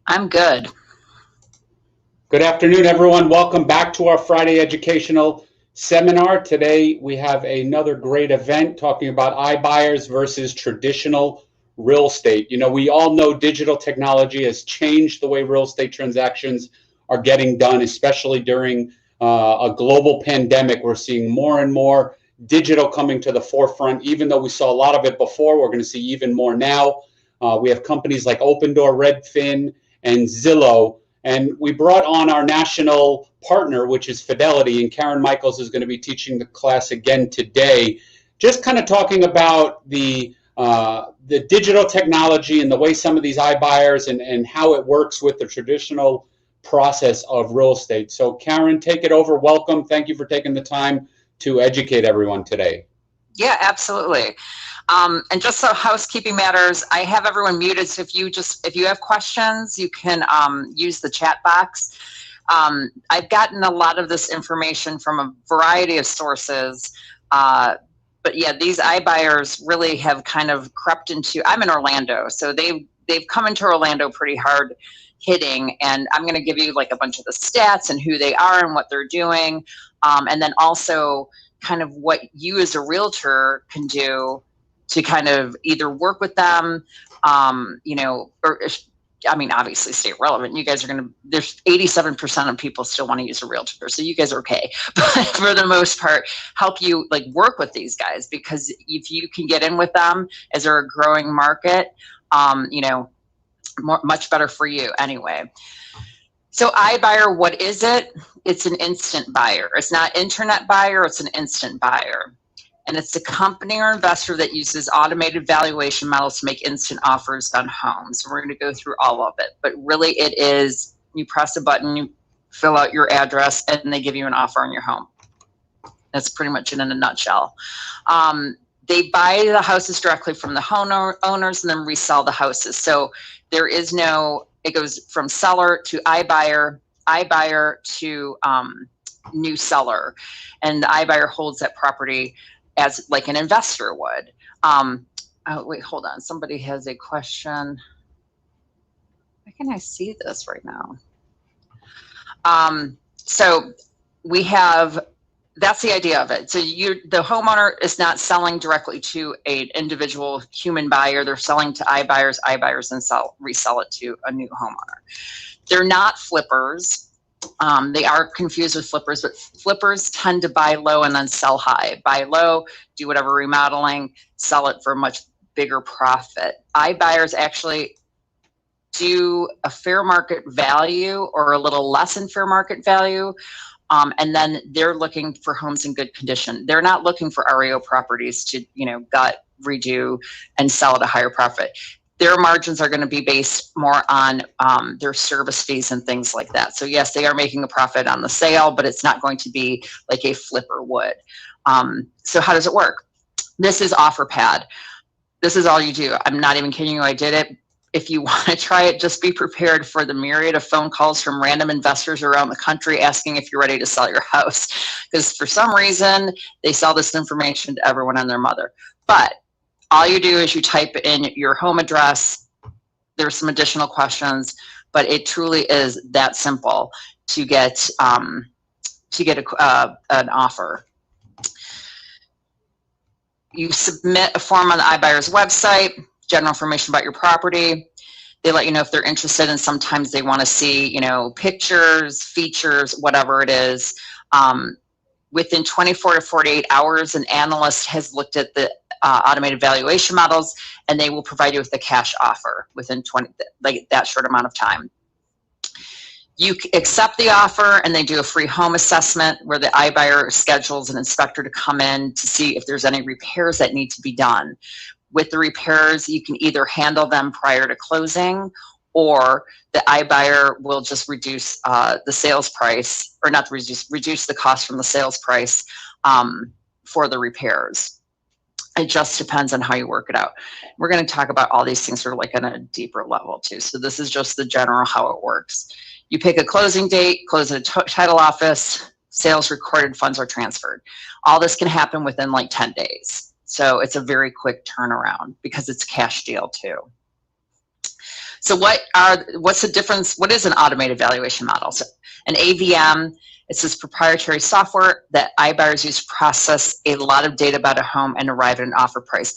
I'm good. Good afternoon, everyone. Welcome back to our Friday educational seminar. Today, we have another great event talking about iBuyers versus traditional real estate. You know, we all know digital technology has changed the way real estate transactions are getting done, especially during a global pandemic. We're seeing more and more digital coming to the forefront. Even though we saw a lot of it before, we're going to see even more now. We have companies like Opendoor, Redfin, and Zillow. And we brought on our national partner, which is Fidelity, and Karen Michaels is going to be teaching the class again today, just kind of talking about the digital technology and the way some of these iBuyers and how it works with the traditional process of real estate. So Karen, take it over. Welcome. Thank you for taking the time to educate everyone today. Yeah, absolutely. And just so housekeeping matters, I have everyone muted. So if you have questions, you can use the chat box. I've gotten a lot of this information from a variety of sources. But yeah, these iBuyers really have kind of crept into, I'm in Orlando, so they've come into Orlando pretty hard hitting, and I'm going to give you like a bunch of the stats and who they are and what they're doing. And then also kind of what you as a realtor can do to kind of either work with them, or I mean, obviously stay relevant. You guys are going to, there's 87% of people still want to use a realtor. So you guys are okay. But for the most part, help you like work with these guys, because if you can get in with them as they're a growing market, much better for you anyway. So iBuyer, what is it? It's an instant buyer. It's not internet buyer, it's an instant buyer. And it's a company or investor that uses automated valuation models to make instant offers on homes. We're going to go through all of it, but really it is, you press a button, you fill out your address, and they give you an offer on your home. That's pretty much it in a nutshell. They buy the houses directly from the owners and then resell the houses. So there is no, it goes from seller to iBuyer, iBuyer to new seller. And the iBuyer holds that property as like an investor would. Oh, wait, hold on. Somebody has a question. Why can I see this right now? So we have, that's the idea of it. So the homeowner is not selling directly to an individual human buyer. They're selling to iBuyers, iBuyers then resell it to a new homeowner. They're not flippers. They are confused with flippers, but flippers tend to buy low and then sell high. Buy low, do whatever remodeling, sell it for a much bigger profit. iBuyers actually do a fair market value or a little less than fair market value. And then they're looking for homes in good condition. They're not looking for REO properties to, gut, redo, and sell at a higher profit. Their margins are going to be based more on their service fees and things like that. So yes, they are making a profit on the sale, but it's not going to be like a flipper would. So how does it work? This is OfferPad. This is all you do. I'm not even kidding you. I did it. If you want to try it, just be prepared for the myriad of phone calls from random investors around the country asking if you're ready to sell your house. Because for some reason, they sell this information to everyone and their mother. But all you do is you type in your home address. There's some additional questions, but it truly is that simple to get an offer. You submit a form on the iBuyer's website, general information about your property. They let you know if they're interested, and sometimes they want to see, pictures, features, whatever it is. Within 24 to 48 hours, an analyst has looked at the automated valuation models, and they will provide you with the cash offer within that short amount of time. You accept the offer, and they do a free home assessment where the iBuyer schedules an inspector to come in to see if there's any repairs that need to be done. With the repairs, you can either handle them prior to closing, or the iBuyer will just reduce the sales price, or not reduce the cost from the sales price for the repairs. It just depends on how you work it out. We're going to talk about all these things sort of like on a deeper level too. So this is just the general how it works. You pick a closing date, close at a title office, sales recorded, funds are transferred. All this can happen within like 10 days. So it's a very quick turnaround because it's a cash deal too. So what's the difference? What is an automated valuation model? So an AVM, it's this proprietary software that iBuyers use to process a lot of data about a home and arrive at an offer price.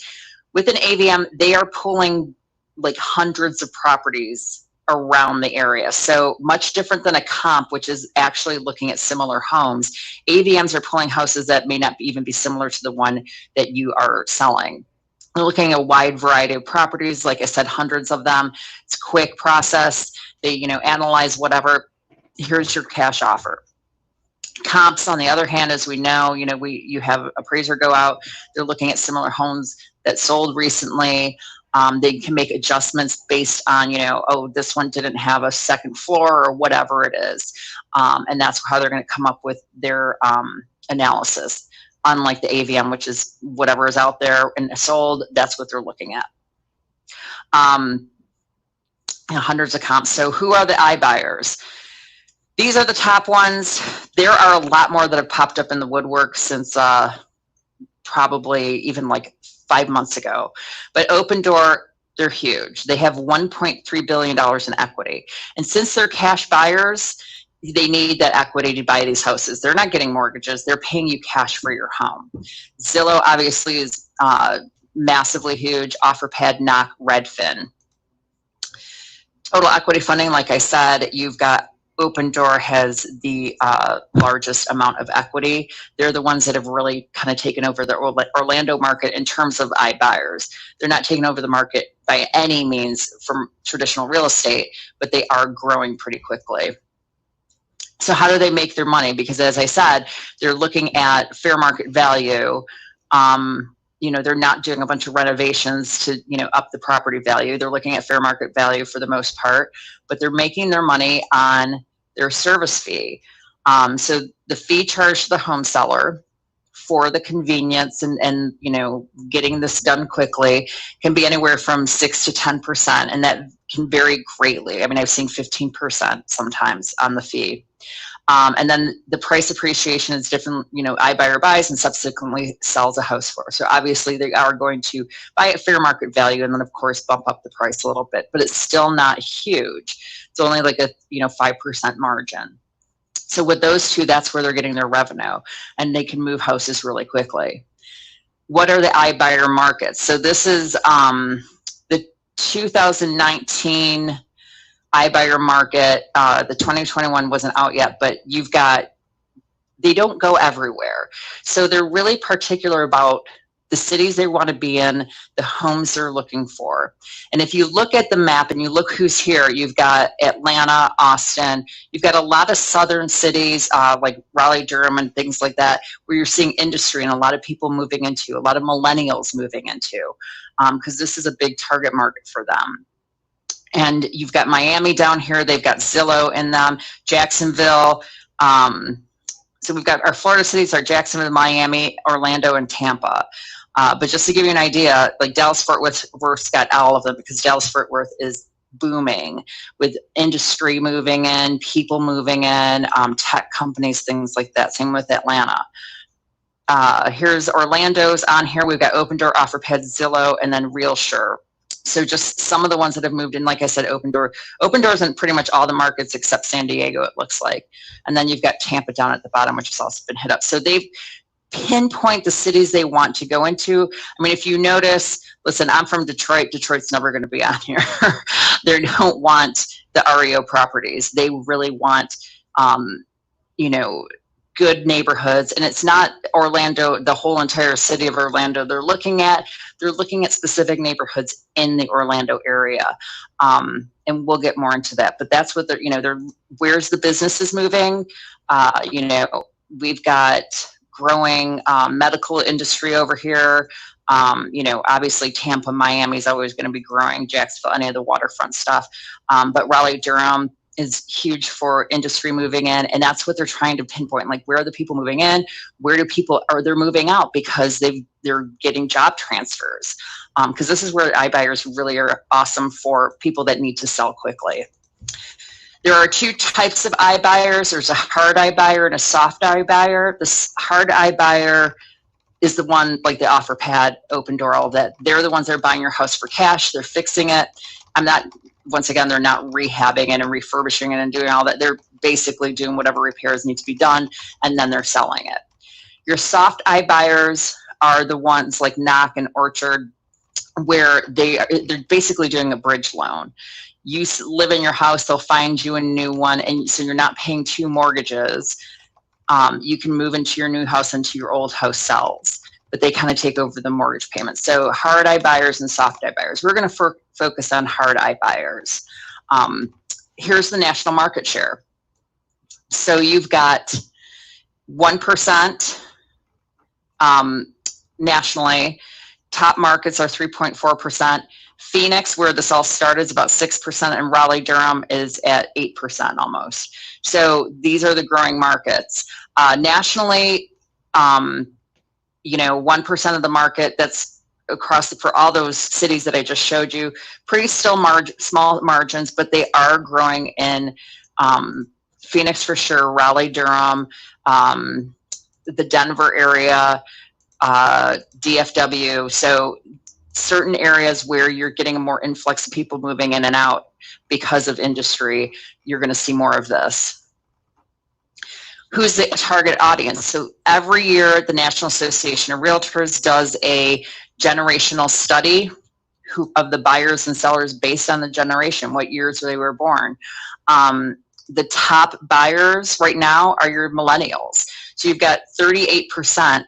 With an AVM, they are pulling like hundreds of properties around the area. So much different than a comp, which is actually looking at similar homes. AVMs are pulling houses that may not even be similar to the one that you are selling. They're looking at a wide variety of properties. Like I said, hundreds of them. It's a quick process. They, analyze whatever. Here's your cash offer. Comps, on the other hand, as we know, you have appraiser go out. They're looking at similar homes that sold recently. They can make adjustments based on, oh, this one didn't have a second floor or whatever it is. And that's how they're going to come up with their analysis. Unlike the AVM, which is whatever is out there and sold, that's what they're looking at. Hundreds of comps. So who are the iBuyers? These are the top ones. There are a lot more that have popped up in the woodwork since probably even like 5 months ago. But Opendoor, they're huge. They have $1.3 billion in equity. And since they're cash buyers, they need that equity to buy these houses. They're not getting mortgages. They're paying you cash for your home. Zillow obviously is massively huge. OfferPad, Knock, Redfin. Total equity funding, like I said, you've got Opendoor has the largest amount of equity. They're the ones that have really kind of taken over the Orlando market in terms of iBuyers. They're not taking over the market by any means from traditional real estate, but they are growing pretty quickly. So how do they make their money? Because as I said, they're looking at fair market value. They're not doing a bunch of renovations to, up the property value. They're looking at fair market value for the most part, but they're making their money on their service fee. So the fee charged to the home seller for the convenience and getting this done quickly can be anywhere from 6 to 10%, and that can vary greatly. I mean, I've seen 15% sometimes on the fee. And then the price appreciation is different, iBuyer buys and subsequently sells a house for. So obviously they are going to buy at fair market value and then of course bump up the price a little bit, but it's still not huge. It's only like a 5% margin. So with those two, that's where they're getting their revenue, and they can move houses really quickly. What are the iBuyer markets? So this is the 2019 iBuyer market. The 2021 wasn't out yet, but they don't go everywhere. So they're really particular about the cities they want to be in, the homes they're looking for. And if you look at the map and you look who's here, you've got Atlanta, Austin, you've got a lot of southern cities like Raleigh, Durham, and things like that, where you're seeing industry and a lot of people moving into, a lot of millennials moving into, because this is a big target market for them. And you've got Miami down here. They've got Zillow in them, Jacksonville. So we've got our Florida cities are Jacksonville, Miami, Orlando, and Tampa. But just to give you an idea, like Dallas-Fort Worth's got all of them, because Dallas-Fort Worth is booming with industry moving in, people moving in, tech companies, things like that. Same with Atlanta. Here's Orlando's on here. We've got Opendoor, OfferPad, Zillow, and then RealSure. So just some of the ones that have moved in, like I said, Opendoor. Opendoor's in pretty much all the markets except San Diego, it looks like. And then you've got Tampa down at the bottom, which has also been hit up. So they've pinpoint the cities they want to go into. I mean, if you notice, listen, I'm from Detroit. Detroit's never going to be on here. They don't want the REO properties. They really want, good neighborhoods. And it's not Orlando, the whole entire city of Orlando. They're looking at specific neighborhoods in the Orlando area. And we'll get more into that, but that's what where's the business is moving. We've got growing medical industry over here. Obviously Tampa, Miami is always going to be growing, Jacksonville, any of the waterfront stuff. But Raleigh, Durham is huge for industry moving in, and that's what they're trying to pinpoint. Like, where are the people moving in? Where do people they're moving out because they're getting job transfers? Because this is where iBuyers really are awesome for people that need to sell quickly. There are two types of iBuyers. There's a hard iBuyer and a soft iBuyer. The hard iBuyer is the one like the OfferPad, Opendoor, all that. They're the ones that are buying your house for cash. They're fixing it. I'm not once again, they're not rehabbing it and refurbishing it and doing all that. They're basically doing whatever repairs need to be done, and then they're selling it. Your soft iBuyers are the ones like Knock and Orchard, where they're basically doing a bridge loan. You live in your house, they'll find you a new one, and so you're not paying two mortgages. You can move into your new house until your old house sells, but they kind of take over the mortgage payments. So hard iBuyers and soft iBuyers. We're going to focus on hard iBuyers. Here's the national market share. So you've got 1% nationally. Top markets are 3.4%. Phoenix, where this all started, is about 6%, and Raleigh-Durham is at 8% almost. So these are the growing markets. Nationally, 1% of the market that's across for all those cities that I just showed you, pretty still small margins, but they are growing in Phoenix for sure, Raleigh-Durham, the Denver area, DFW. So certain areas where you're getting a more influx of people moving in and out because of industry, you're going to see more of this. Who's the target audience? So every year, the National Association of Realtors does a generational study of the buyers and sellers based on the generation, what years they were born. The top buyers right now are your millennials. So you've got 38%,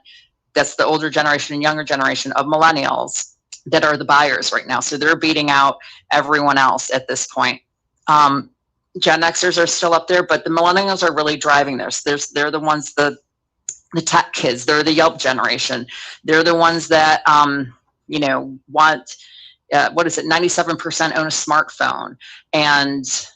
that's the older generation and younger generation of millennials that are the buyers right now. So they're beating out everyone else at this point. Gen Xers are still up there, but the millennials are really driving this. They're the ones, the tech kids, they're the Yelp generation. They're the ones that, want, 97% own a smartphone, and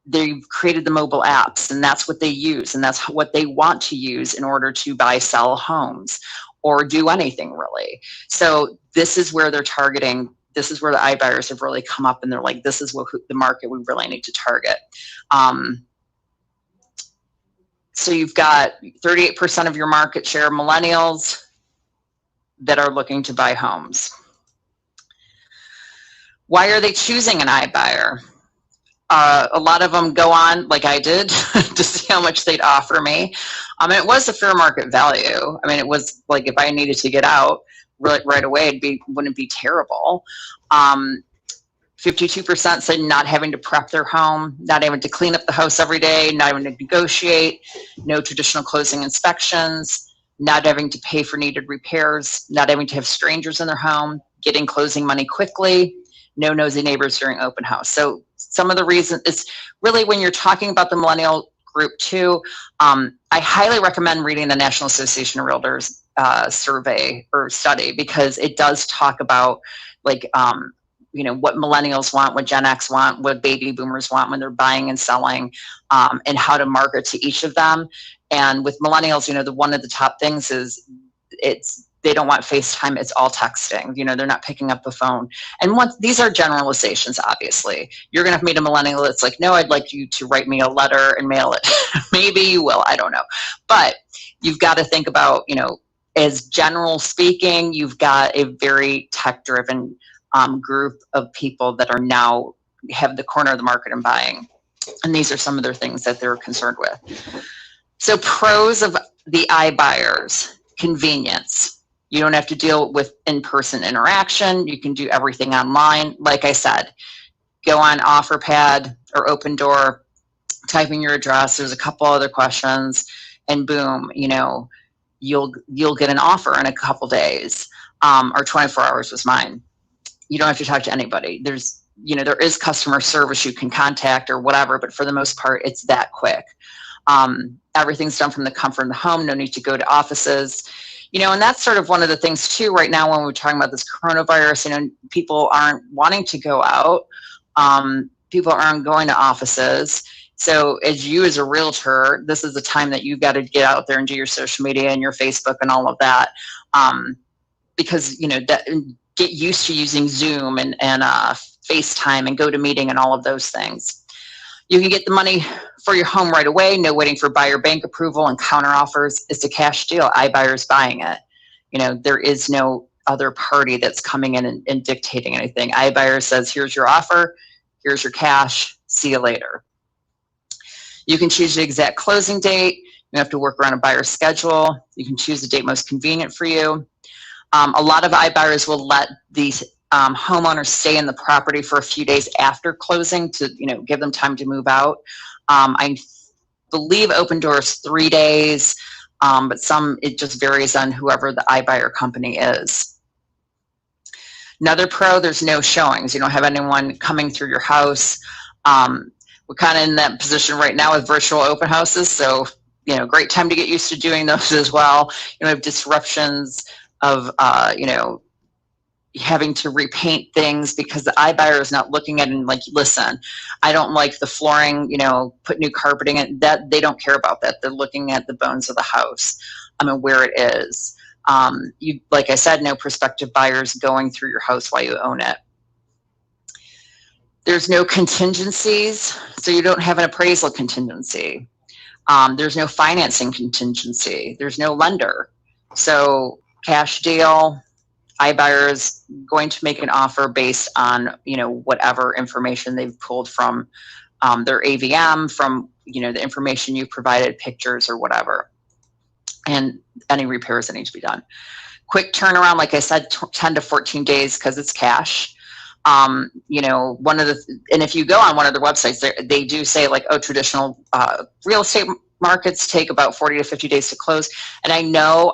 they've created the mobile apps, and that's what they use, and that's what they want to use in order to buy, sell homes, or do anything really. So this is where they're targeting. This is where the iBuyers have really come up, and they're like, this is what the market we really need to target. So you've got 38% of your market share millennials that are looking to buy homes. Why are they choosing an iBuyer? A lot of them go on, like I did, to see how much they'd offer me. It was a fair market value. I mean, it was like, if I needed to get out right away, wouldn't be terrible. 52% said not having to prep their home, not having to clean up the house every day, not having to negotiate, no traditional closing inspections, not having to pay for needed repairs, not having to have strangers in their home, getting closing money quickly, no nosy neighbors during open house. So some of the reasons is really when you're talking about the millennial group too, I highly recommend reading the National Association of Realtors survey or study, because it does talk about like, what millennials want, what Gen X want, what baby boomers want when they're buying and selling, and how to market to each of them. And with millennials, one of the top things is they don't want FaceTime. It's all texting. They're not picking up the phone. And these are generalizations, obviously. You're going to meet a millennial that's like, no, I'd like you to write me a letter and mail it. Maybe you will. I don't know. But you've got to think about, as general speaking, you've got a very tech-driven group of people that are now have the corner of the market and buying. And these are some of their things that they're concerned with. So pros of the iBuyers: convenience. You don't have to deal with in-person interaction. You can do everything online. Like I said, go on OfferPad or Opendoor, type in your address. There's a couple other questions, and boom, you'll get an offer in a couple days, or 24 hours was mine. You don't have to talk to anybody. There is customer service you can contact or whatever, but for the most part, it's that quick. Everything's done from the comfort of the home. No need to go to offices. And that's sort of one of the things too right now when we're talking about this coronavirus. People aren't wanting to go out. People aren't going to offices. So as a realtor, this is the time that you got to get out there and do your social media and your Facebook and all of that, because that get used to using Zoom and FaceTime and GoToMeeting and all of those things. You can get the money for your home right away. No waiting for buyer bank approval and counter offers. It's a cash deal. iBuyer's buying it. There is no other party that's coming in and dictating anything. iBuyer says, here's your offer. Here's your cash. See you later. You can choose the exact closing date. You have to work around a buyer's schedule. You can choose the date most convenient for you. A lot of iBuyers will let these homeowners stay in the property for a few days after closing to, give them time to move out. I believe Opendoor is 3 days, but it just varies on whoever the iBuyer company is. Another pro, there's no showings. You don't have anyone coming through your house. We're kind of in that position right now with virtual open houses, so great time to get used to doing those as well. You have disruptions of having to repaint things because the iBuyer is not looking at it and like, listen, I don't like the flooring, put new carpeting in. That they don't care about that. They're looking at the bones of the house, where it is. Like I said, no prospective buyers going through your house while you own it. There's no contingencies, so you don't have an appraisal contingency. There's no financing contingency. There's no lender. So cash deal, iBuyer is going to make an offer based on, whatever information they've pulled from their AVM, from, the information you provided, pictures or whatever, and any repairs that need to be done. Quick turnaround, like I said, 10 to 14 days because it's cash. And if you go on one of their websites, they do say like, oh, traditional real estate markets take about 40 to 50 days to close. And I know,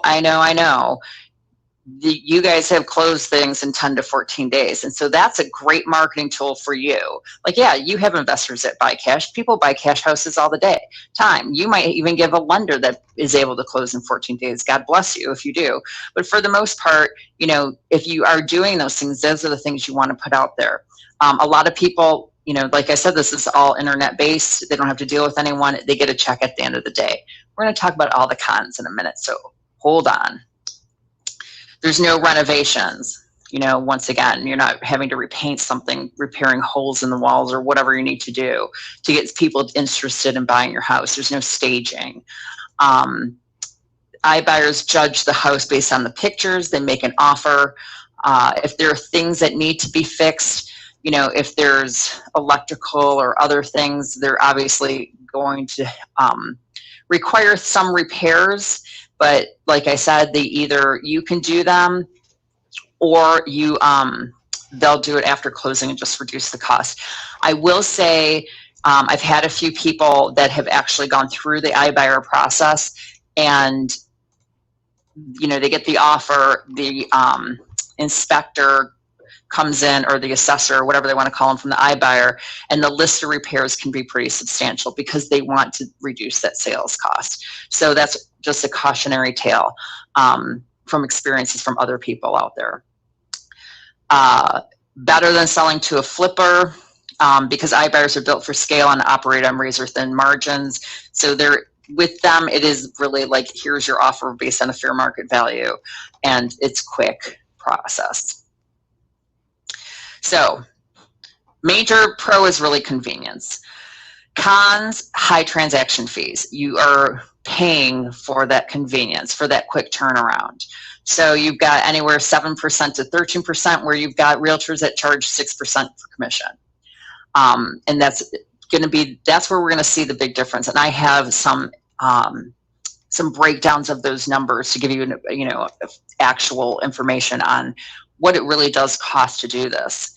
you guys have closed things in 10 to 14 days. And so that's a great marketing tool for you. Like, yeah, you have investors that buy cash. People buy cash houses all the time. You might even give a lender that is able to close in 14 days. God bless you if you do. But for the most part, if you are doing those things, those are the things you want to put out there. A lot of people, like I said, this is all internet based. They don't have to deal with anyone. They get a check at the end of the day. We're going to talk about all the cons in a minute. So hold on. There's no renovations. Once again, you're not having to repaint something, repairing holes in the walls or whatever you need to do to get people interested in buying your house. There's no staging. iBuyers judge the house based on the pictures. They make an offer. If there are things that need to be fixed, if there's electrical or other things, they're obviously going to require some repairs. But like I said, you can do them, or they'll do it after closing and just reduce the cost. I will say I've had a few people that have actually gone through the iBuyer process, and they get the offer, the inspector comes in, or the assessor, whatever they want to call them, from the iBuyer, and the list of repairs can be pretty substantial because they want to reduce that sales cost. So that's just a cautionary tale from experiences from other people out there. Better than selling to a flipper, because iBuyers are built for scale and operate on razor thin margins. So with them, it is really like, here's your offer based on a fair market value, and it's quick process. So major pro is really convenience. Cons, high transaction fees. You are paying for that convenience, for that quick turnaround. So you've got anywhere 7% to 13%, where you've got realtors that charge 6% for commission. And that's where we're going to see the big difference. And I have some breakdowns of those numbers to give you, actual information on what it really does cost to do this.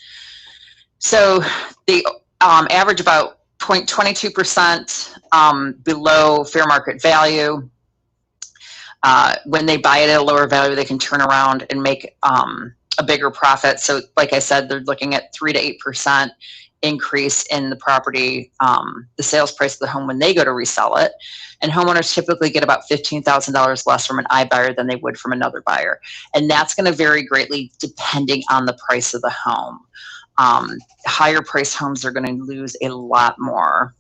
So they average about 0.22% below fair market value. When they buy it at a lower value, they can turn around and make a bigger profit. So like I said, they're looking at 3 to 8% increase in the property, the sales price of the home when they go to resell it. And homeowners typically get about $15,000 less from an iBuyer than they would from another buyer. And that's going to vary greatly depending on the price of the home. Higher priced homes are going to lose a lot more.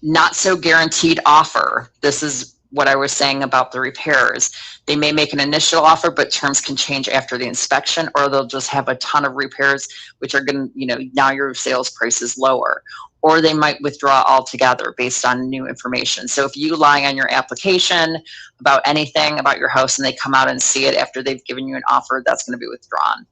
Not so guaranteed offer. This is what I was saying about the repairs. They may make an initial offer, but terms can change after the inspection, or they'll just have a ton of repairs, which are going to, now your sales price is lower. Or they might withdraw altogether based on new information. So if you lie on your application about anything about your house and they come out and see it after they've given you an offer, that's going to be withdrawn.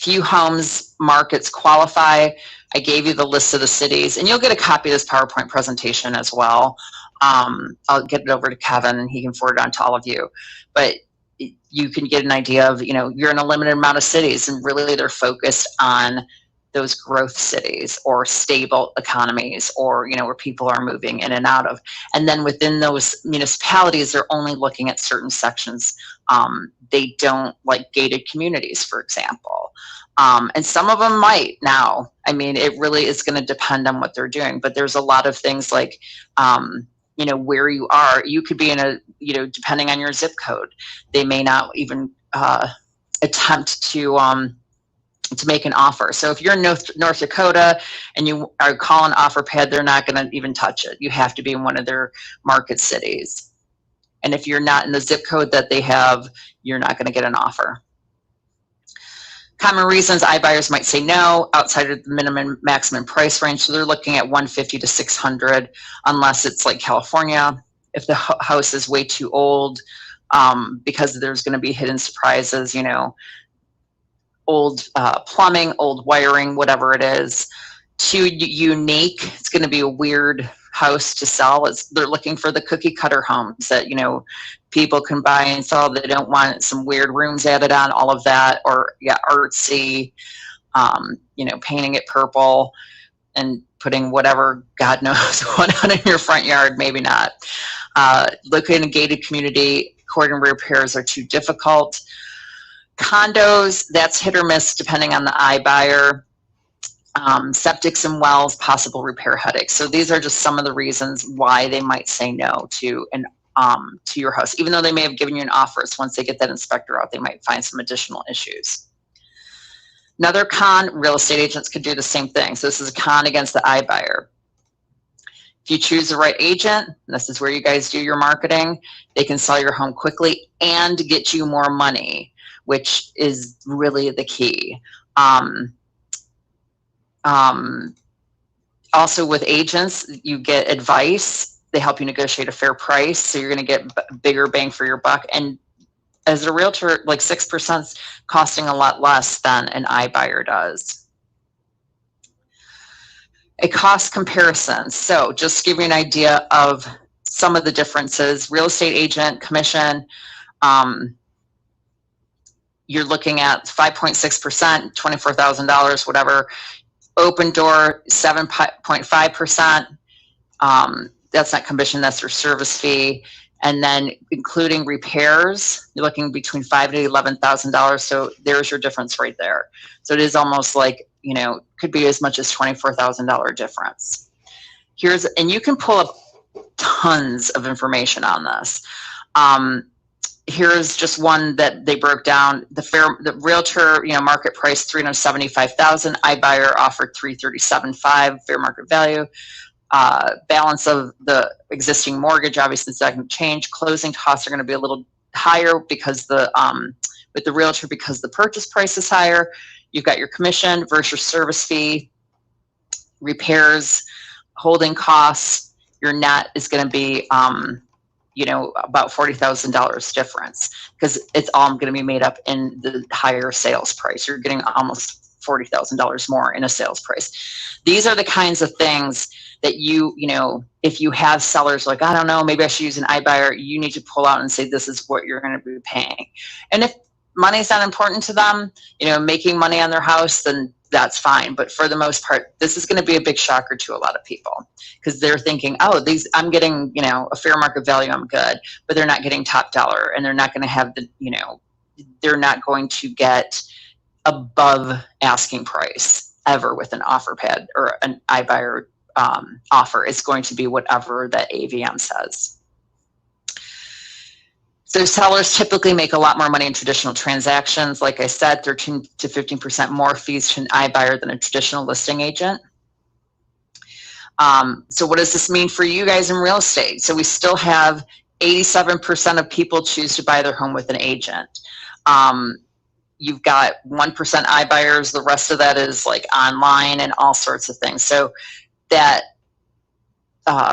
few homes markets qualify. I gave you the list of the cities, and you'll get a copy of this PowerPoint presentation as well. I'll get it over to Kevin and he can forward it on to all of you. But you can get an idea of, you're in a limited amount of cities, and really they're focused on those growth cities or stable economies, or where people are moving in and out of. And then within those municipalities, they're only looking at certain sections. They don't like gated communities, for example. And some of them might now. I mean, it really is going to depend on what they're doing. But there's a lot of things like, where you are. You could be in a, depending on your zip code, they may not even attempt to make an offer. So if you're in North Dakota and you are calling OfferPad, they're not going to even touch it. You have to be in one of their market cities. And if you're not in the zip code that they have, you're not going to get an offer. Common reasons iBuyers might say no: outside of the minimum maximum price range. So they're looking at 150 to 600, unless it's like California. If the house is way too old, because there's going to be hidden surprises, old plumbing, old wiring, whatever it is. Too unique. It's going to be a weird house to sell. They're looking for the cookie cutter homes that people can buy and sell. They don't want some weird rooms added on, all of that, or artsy, painting it purple and putting whatever God knows what on in your front yard. Maybe not. Located in a gated community, cordon repairs are too difficult. Condos, that's hit or miss depending on the iBuyer. Septics and wells, possible repair headaches. So these are just some of the reasons why they might say no to your house. Even though they may have given you an offer, so once they get that inspector out, they might find some additional issues. Another con, real estate agents could do the same thing. So this is a con against the iBuyer. If you choose the right agent, and this is where you guys do your marketing, they can sell your home quickly and get you more money, which is really the key. Also with agents, you get advice. They help you negotiate a fair price. So you're going to get bigger bang for your buck. And as a realtor, like 6% is costing a lot less than an iBuyer does. A cost comparison. So just to give you an idea of some of the differences. Real estate agent commission, you're looking at 5.6%, $24,000, whatever. Opendoor, 7.5%. That's not commission, that's their service fee. And then including repairs, you're looking between $5,000 to $11,000. So there's your difference right there. So it is almost like, could be as much as $24,000 difference. And you can pull up tons of information on this. Here's just one that they broke down. The realtor, market price $375,000. iBuyer offered $337,500 fair market value. Balance of the existing mortgage, obviously it's not going to change. Closing costs are going to be a little higher because with the realtor, because the purchase price is higher. You've got your commission versus your service fee, repairs, holding costs. Your net is going to be about $40,000 difference, because it's all going to be made up in the higher sales price. You're getting almost $40,000 more in a sales price. These are the kinds of things that if you have sellers like, I don't know, maybe I should use an iBuyer, you need to pull out and say, this is what you're going to be paying. And if money's not important to them, making money on their house, then that's fine. But for the most part, this is going to be a big shocker to a lot of people, because they're thinking, oh, I'm getting, a fair market value, I'm good, but they're not getting top dollar, and they're not going to have they're not going to get above asking price ever with an OfferPad or an iBuyer offer. It's going to be whatever that AVM says. So sellers typically make a lot more money in traditional transactions. Like I said, 13 to 15% more fees to an iBuyer than a traditional listing agent. So what does this mean for you guys in real estate? So we still have 87% of people choose to buy their home with an agent. You've got 1% iBuyers. The rest of that is like online and all sorts of things. So that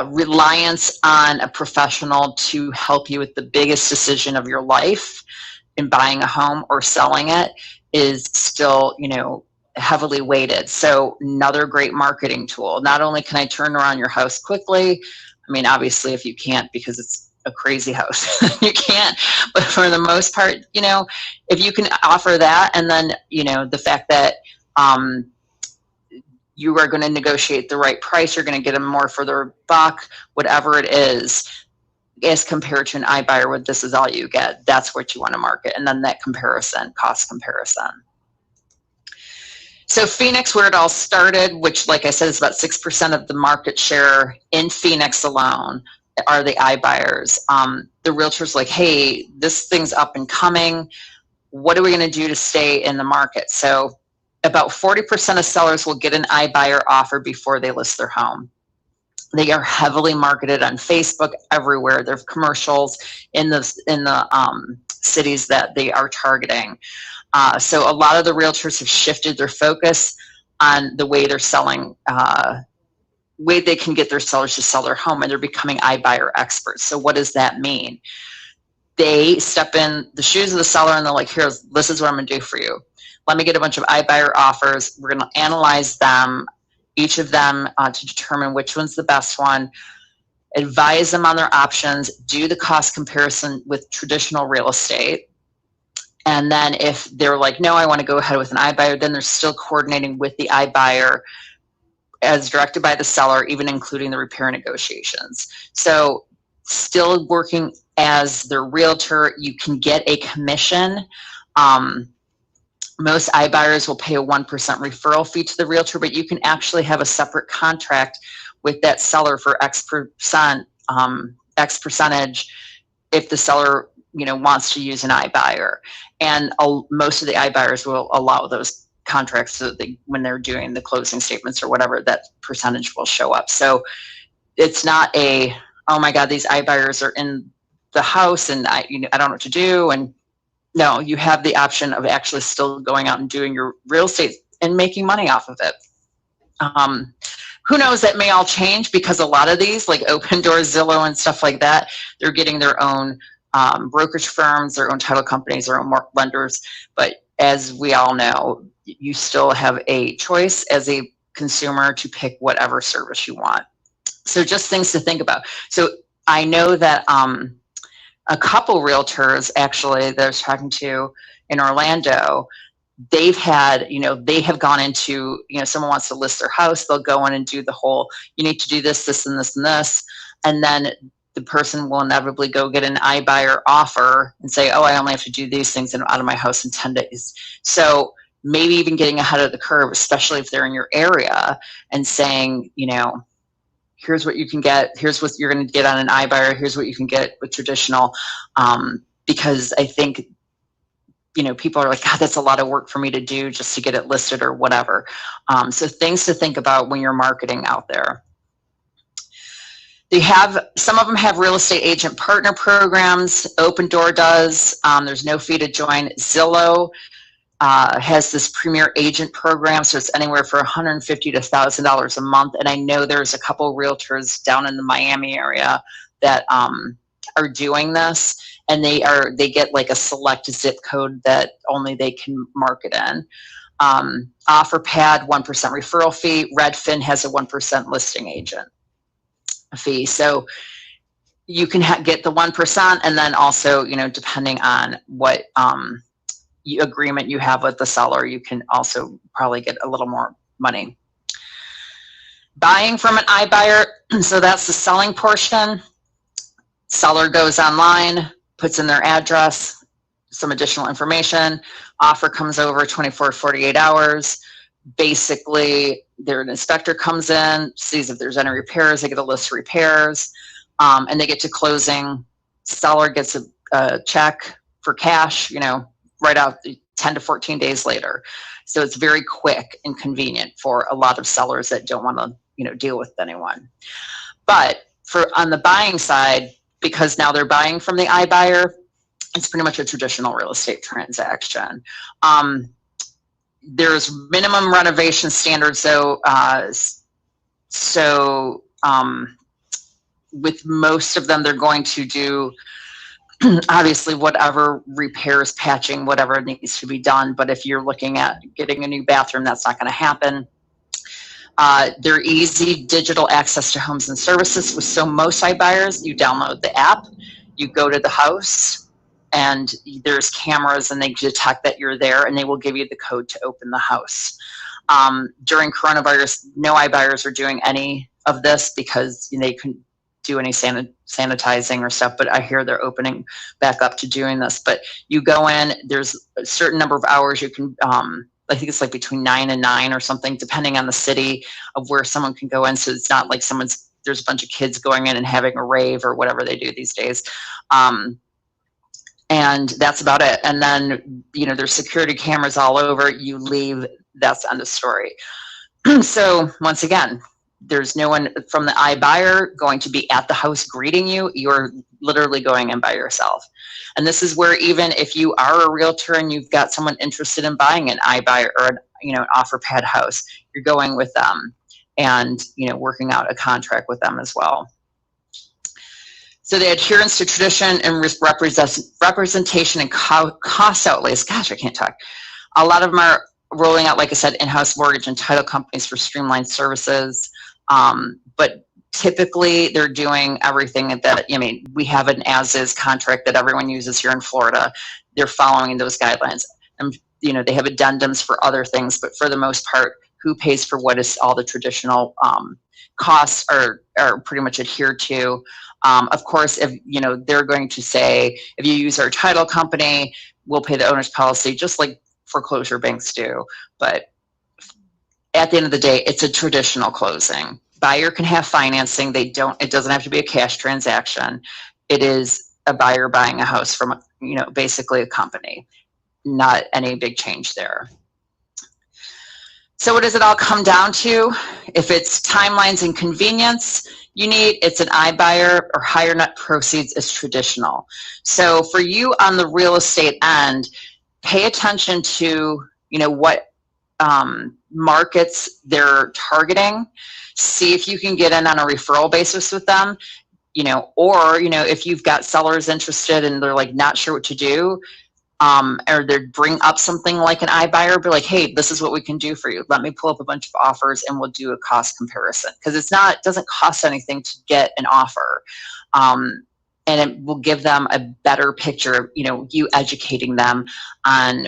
reliance on a professional to help you with the biggest decision of your life in buying a home or selling it is still, heavily weighted. So another great marketing tool. Not only can I turn around your house quickly, I mean, obviously if you can't because it's a crazy house, you can't, but for the most part, if you can offer that, and then, the fact that you are going to negotiate the right price, you're going to get them more for their buck, whatever it is, as compared to an iBuyer where this is all you get, that's what you want to market. And then that comparison, cost comparison. So Phoenix, where it all started, which like I said is about 6% of the market share in Phoenix alone, are the iBuyers. The realtors like, hey, this thing's up and coming. What are we going to do to stay in the market? So about 40% of sellers will get an iBuyer offer before they list their home. They are heavily marketed on Facebook everywhere. There are commercials in the cities that they are targeting. So a lot of the realtors have shifted their focus on the way they're selling, way they can get their sellers to sell their home, and they're becoming iBuyer experts. So what does that mean? They step in the shoes of the seller and they're like, this is what I'm gonna do for you. Let me get a bunch of iBuyer offers. We're gonna analyze them, each of them, to determine which one's the best one, advise them on their options, do the cost comparison with traditional real estate. And then if they're like, no, I want to go ahead with an iBuyer, then they're still coordinating with the iBuyer as directed by the seller, even including the repair negotiations. So still working as their realtor, you can get a commission. Most iBuyers will pay a 1% referral fee to the realtor, but you can actually have a separate contract with that seller for X percentage if the seller wants to use an iBuyer. And most of the iBuyers will allow those contracts so that when they're doing the closing statements or whatever, that percentage will show up. So it's not a, oh my God, these iBuyers are in the house and I don't know what to do. And no, you have the option of actually still going out and doing your real estate and making money off of it. Who knows, that may all change because a lot of these, like Opendoor, Zillow, and stuff like that, they're getting their own brokerage firms, their own title companies, their own lenders. But as we all know, you still have a choice as a consumer to pick whatever service you want. So just things to think about. So I know that a couple realtors actually that I was talking to in Orlando, they've had, they have gone into, someone wants to list their house, they'll go in and do the whole, you need to do this, this, and this, and this. And then the person will inevitably go get an iBuyer offer and say, oh, I only have to do these things and I'm out of my house in 10 days. So maybe even getting ahead of the curve, especially if they're in your area, and saying, here's what you can get, here's what you're going to get on an iBuyer, here's what you can get with traditional. Because I think, people are like, God, that's a lot of work for me to do just to get it listed or whatever. So things to think about when you're marketing out there. Some of them have real estate agent partner programs. Opendoor does. There's no fee to join. Zillow has this premier agent program, so it's anywhere for $150 to $1,000 a month. And I know there's a couple realtors down in the Miami area that are doing this, and they get like a select zip code that only they can market in. OfferPad, 1% referral fee. Redfin has a 1% listing agent fee. So you can get the 1%, and then also, depending on what agreement you have with the seller, you can also probably get a little more money. Buying from an iBuyer, so that's the selling portion. Seller goes online, puts in their address, some additional information, offer comes over 24 to 48 hours. Basically, their inspector comes in, sees if there's any repairs, they get a list of repairs, and they get to closing. Seller gets a check for cash, right out 10 to 14 days later. So it's very quick and convenient for a lot of sellers that don't want to, deal with anyone. But on the buying side, because now they're buying from the iBuyer, it's pretty much a traditional real estate transaction. There's minimum renovation standards, though. With most of them, they're going to do obviously whatever repairs, patching, whatever needs to be done. But if you're looking at getting a new bathroom, that's not going to happen. They're easy digital access to homes and services. So most iBuyers, you download the app, you go to the house, and there's cameras and they detect that you're there and they will give you the code to open the house. During coronavirus, no iBuyers are doing any of this because they couldn't do any sanitizing or stuff, but I hear they're opening back up to doing this. But you go in, there's a certain number of hours you can, I think it's like between 9 and 9 or something, depending on the city of where someone can go in. So it's not like there's a bunch of kids going in and having a rave or whatever they do these days. And that's about it. And then, there's security cameras all over. You leave, that's the end of story. So once again, there's no one from the iBuyer going to be at the house greeting you. You're literally going in by yourself. And this is where even if you are a realtor and you've got someone interested in buying an iBuyer or an offer pad house, you're going with them and working out a contract with them as well. So the adherence to tradition and representation and cost outlays. Gosh, I can't talk. A lot of them are rolling out, like I said, in-house mortgage and title companies for streamlined services. But typically they're doing everything that, we have an as-is contract that everyone uses here in Florida. They're following those guidelines. And, they have addendums for other things, but for the most part, who pays for what is all the traditional costs are pretty much adhered to. Of course, if, they're going to say, if you use our title company, we'll pay the owner's policy, just like foreclosure banks do. But at the end of the day, it's a traditional closing. Buyer can have financing. It doesn't have to be a cash transaction. It is a buyer buying a house from, basically a company. Not any big change there. So what does it all come down to? If it's timelines and convenience you need, it's an iBuyer, or higher net proceeds is traditional. So for you on the real estate end, pay attention to, what markets they're targeting. See if you can get in on a referral basis with them, or, if you've got sellers interested and they're like not sure what to do, or they bring up something like an iBuyer, be like, hey, this is what we can do for you. Let me pull up a bunch of offers and we'll do a cost comparison. Because it doesn't cost anything to get an offer. And it will give them a better picture of, you educating them on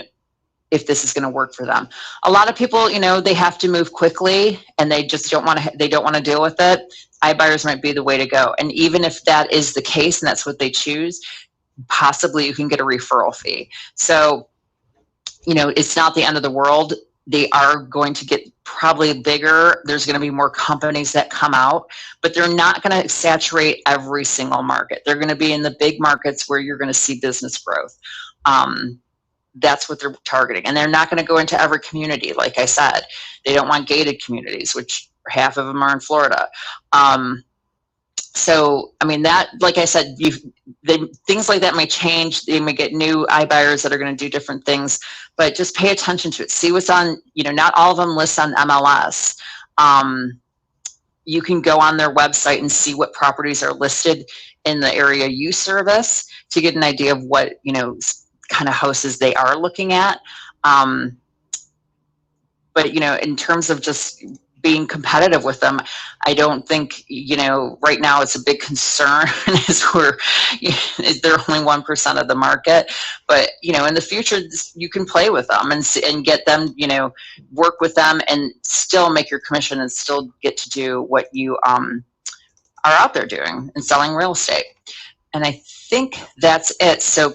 if this is going to work for them. A lot of people, they have to move quickly and they just don't want to deal with it. iBuyers might be the way to go. And even if that is the case and that's what they choose, possibly you can get a referral fee. So, it's not the end of the world. They are going to get probably bigger. There's going to be more companies that come out, but they're not going to saturate every single market. They're going to be in the big markets where you're going to see business growth. That's what they're targeting. And they're not going to go into every community. Like I said, they don't want gated communities, which half of them are in Florida. So, that, like I said, things like that may change. They may get new iBuyers that are going to do different things, but just pay attention to it. See what's on, not all of them list on MLS. You can go on their website and see what properties are listed in the area you service to get an idea of what, kind of houses they are looking at. But, in terms of just being competitive with them, I don't think, right now it's a big concern is they're only 1% of the market. But, in the future, you can play with them and get them, work with them and still make your commission and still get to do what you are out there doing and selling real estate. And I think that's it. So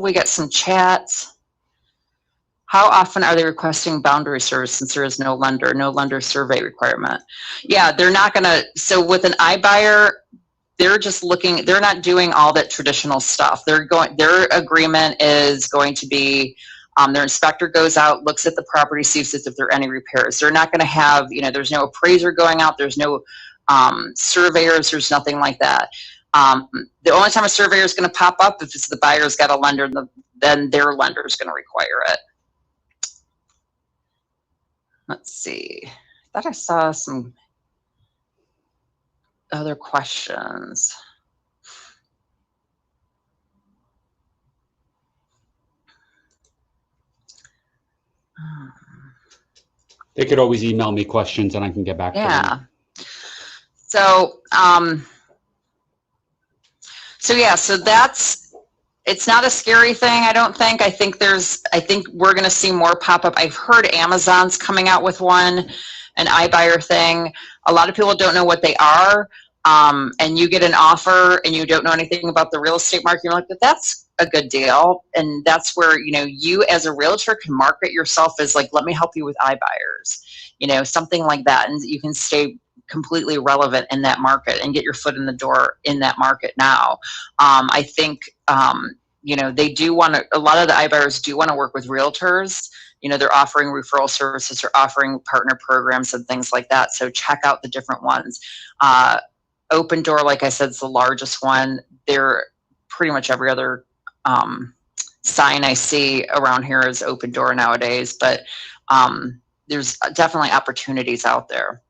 we got some chats. How often are they requesting boundary service since there is no lender survey requirement? Yeah, they're not gonna, so with an iBuyer, they're just looking, they're not doing all that traditional stuff. Their agreement is going to be, their inspector goes out, looks at the property, sees if there are any repairs. They're not gonna have, there's no appraiser going out, there's no surveyors, there's nothing like that. The only time a surveyor is gonna pop up if it's the buyer's got a lender, then their lender is gonna require it. Let's see. I thought I saw some other questions. They could always email me questions and I can get back to them. Yeah. So, so that's, it's not a scary thing, I don't think. I think we're going to see more pop up. I've heard Amazon's coming out with one, an iBuyer thing. A lot of people don't know what they are. And you get an offer and you don't know anything about the real estate market. You're like, but that's a good deal. And that's where, you as a realtor can market yourself as like, let me help you with iBuyers, something like that. And you can stay completely relevant in that market and get your foot in the door in that market now. I think, they do want to, a lot of the iBuyers do want to work with realtors. They're offering referral services or offering partner programs and things like that. So check out the different ones. Opendoor, like I said, is the largest one. They're pretty much every other sign I see around here is Opendoor nowadays, but there's definitely opportunities out there.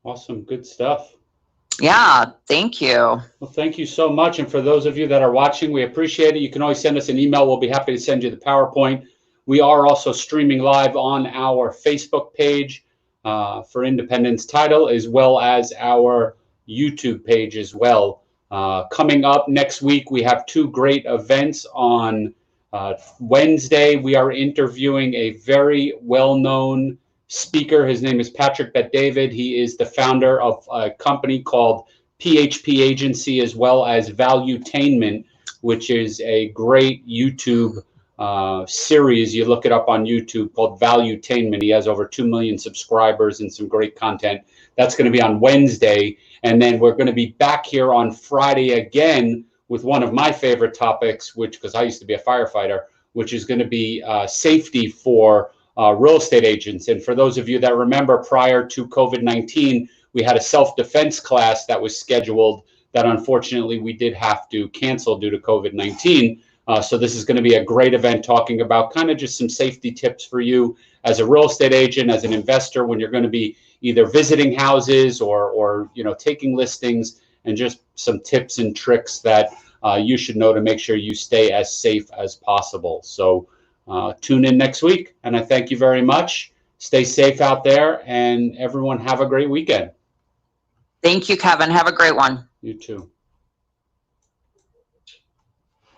Awesome. Good stuff. Yeah, thank you. Well, thank you so much. And for those of you that are watching, we appreciate it. You can always send us an email. We'll be happy to send you the PowerPoint. We are also streaming live on our Facebook page for Independence Title, as well as our YouTube page as well. Coming up next week, we have two great events. On Wednesday, we are interviewing a very well-known speaker. His name is Patrick Bet-David. He is the founder of a company called PHP Agency, as well as Valuetainment, which is a great YouTube series. You look it up on YouTube, called Valuetainment. He has over 2 million subscribers and some great content. That's going to be on Wednesday. And then we're going to be back here on Friday again with one of my favorite topics, because I used to be a firefighter, which is going to be safety for real estate agents. And for those of you that remember, prior to COVID-19, we had a self-defense class that was scheduled that unfortunately we did have to cancel due to COVID-19. So this is going to be a great event talking about kind of just some safety tips for you as a real estate agent, as an investor, when you're going to be either visiting houses or taking listings, and just some tips and tricks that you should know to make sure you stay as safe as possible. So tune in next week, and I thank you very much. Stay safe out there, and everyone have a great weekend. Thank you, Kevin. Have a great one. You too.